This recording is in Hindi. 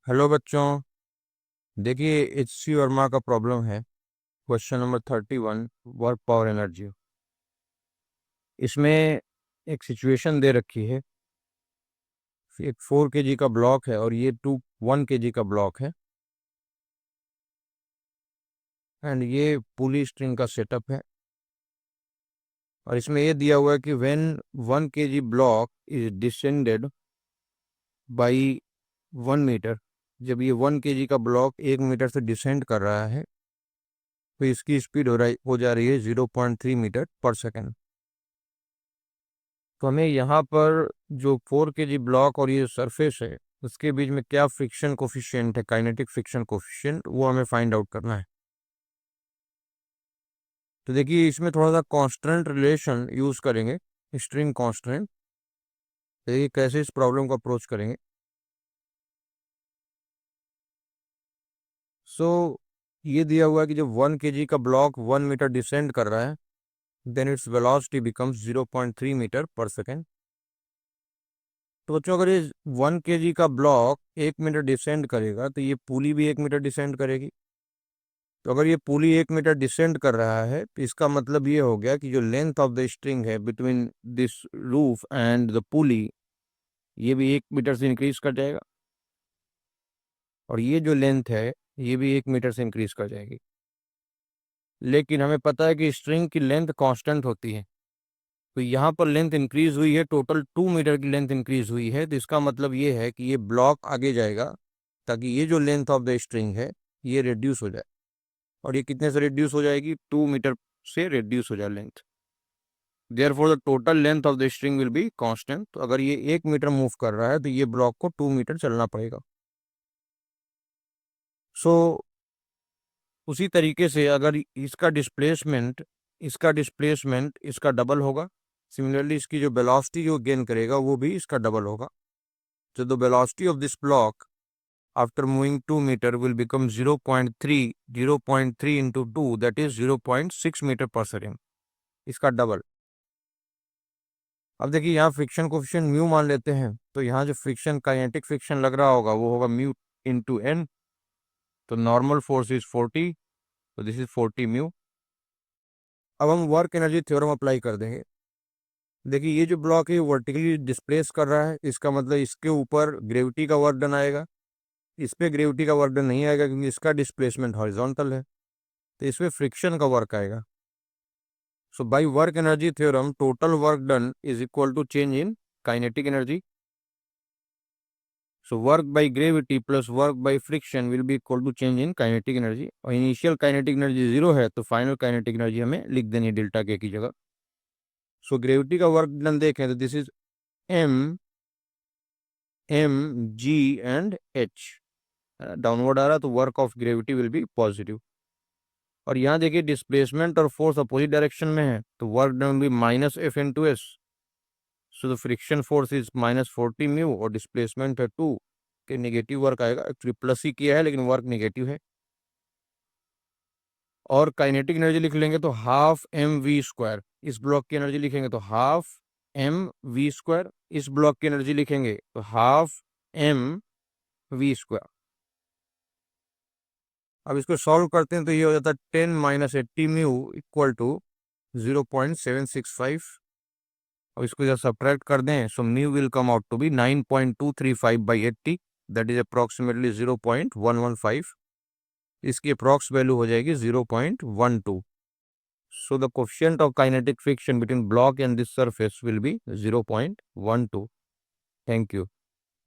हेलो बच्चों। देखिए एचसी वर्मा का प्रॉब्लम है। Question number 31, work power energy. इसमें एक सिचुएशन दे रखी है। एक 4 kg का ब्लॉक है और ये 1 kg का ब्लॉक है एंड ये पुली स्ट्रिंग का सेटअप है। और इसमें ये दिया हुआ है कि when 1 kg block is descended by 1 metre, जब ये 1 kg का ब्लॉक 1 मीटर से डिसेंड कर रहा है तो इसकी स्पीड हो जा रही है 0.3 मीटर पर सेकेंड। तो हमें यहाँ पर जो 4 kg ब्लॉक और ये सरफेस है उसके बीच में क्या फ्रिक्शन कोफिशिएंट है, काइनेटिक फ्रिक्शन कोफिशिएंट, वो हमें फाइंड आउट करना है। तो देखिए इसमें थोड़ा सा कांस्टेंट रिलेशन यूज करेंगे, स्ट्रिंग कांस्टेंट। देखिए कैसे इस प्रॉब्लम को अप्रोच करेंगे। सो ये दिया हुआ है कि जब 1 kg का ब्लॉक 1 मीटर डिसेंड कर रहा है then its velocity becomes 0.3 metre per second. तो बच्चों अगर ये 1 kg का ब्लॉक 1 मीटर डिसेंड करेगा तो ये पुली भी 1 मीटर डिसेंड करेगी। तो अगर ये पुली 1 मीटर डिसेंड कर रहा है तो इसका मतलब ये हो गया कि जो लेंथ ऑफ द स्ट्रिंग है between this roof and the पुली, ये भी 1 मीटर से इंक्रीज कर जाएगा और ये जो लेंथ है ये भी 1 मीटर से इंक्रीज कर जाएगी। लेकिन हमें पता है कि स्ट्रिंग की लेंथ कांस्टेंट होती है। तो यहाँ पर लेंथ इंक्रीज हुई है, टोटल 2 मीटर की लेंथ इंक्रीज हुई है। तो इसका मतलब ये है कि ये ब्लॉक आगे जाएगा ताकि ये जो लेंथ ऑफ द स्ट्रिंग है ये रिड्यूस हो जाए। और ये कितने से रिड्यूस हो जाएगी? 2 मीटर से रिड्यूस हो जाए length. Therefore the total length of the string will be constant। तो अगर ये 1 मीटर मूव कर रहा है तो ये ब्लॉक को 2 मीटर चलना पड़ेगा। सो उसी तरीके से अगर इसका डिस्प्लेसमेंट इसका डबल होगा, सिमिलरली इसकी जो वेलोसिटी जो गेन करेगा वो भी इसका डबल होगा। So the velocity of this block after moving 2 meter will become 0.3 into 2, that is 0.6 metre per second, इसका डबल। अब देखिए यहाँ फ्रिक्शन कोफिशिएंट म्यू मान लेते हैं, तो यहाँ जो फ्रिक्शन काइनेटिक फ्रिक्शन लग रहा होगा वो होगा म्यू इंटू एन। तो नॉर्मल फोर्स इज 40, तो दिस इज 40 म्यू। अब हम वर्क एनर्जी थ्योरम अप्लाई कर देंगे। देखिए ये जो ब्लॉक है वर्टिकली डिस्प्लेस कर रहा है, इसका मतलब इसके ऊपर ग्रेविटी का वर्क डन आएगा। इस पे ग्रेविटी का वर्क डन नहीं आएगा क्योंकि इसका डिस्प्लेसमेंट हॉरिजॉन्टल है, तो इसमें फ्रिक्शन का वर्क आएगा। So by work energy theorem total work done is equal to change in kinetic energy. So work by gravity plus work by friction will be equal to change in kinetic energy. और इनिशियल काइनेटिक एनर्जी 0 है तो फाइनल काइनेटिक एनर्जी हमें लिख देनी है डेल्टा के की जगह। सो ग्रेविटी का वर्क डन देखें तो this is m g and h. Downward आ रहा तो work of gravity will be positive. और यहाँ देखिए डिस्प्लेसमेंट और फोर्स अपोजिट डायरेक्शन में है तो work done will be minus F into S. So the friction force is -40 mu और डिस्प्लेसमेंट है 2 के नेगेटिव वर्क आएगा। एक्चुअली प्लस ही किया है लेकिन वर्क नेगेटिव है। और काइनेटिक एनर्जी लिख लेंगे तो हाफ एम वी स्क्वायर। इस ब्लॉक की एनर्जी लिखेंगे तो हाफ एम वी स्क्वायर। इस ब्लॉक की एनर्जी लिखेंगे तो हाफ एम वी स्क्वायर। अब इसको सॉल्व करते हैं तो ये हो जाता है 10 - 80 म्यू इक्वल टू 0.765। और इसको जब सब्ट्रैक्ट कर दें so mu will come out to be 9.235/80, that is approximately 0.115। इसकी अप्रॉक्स वैल्यू हो जाएगी 0.12। So the coefficient of kinetic friction between block and this surface will be 0.12। Thank you.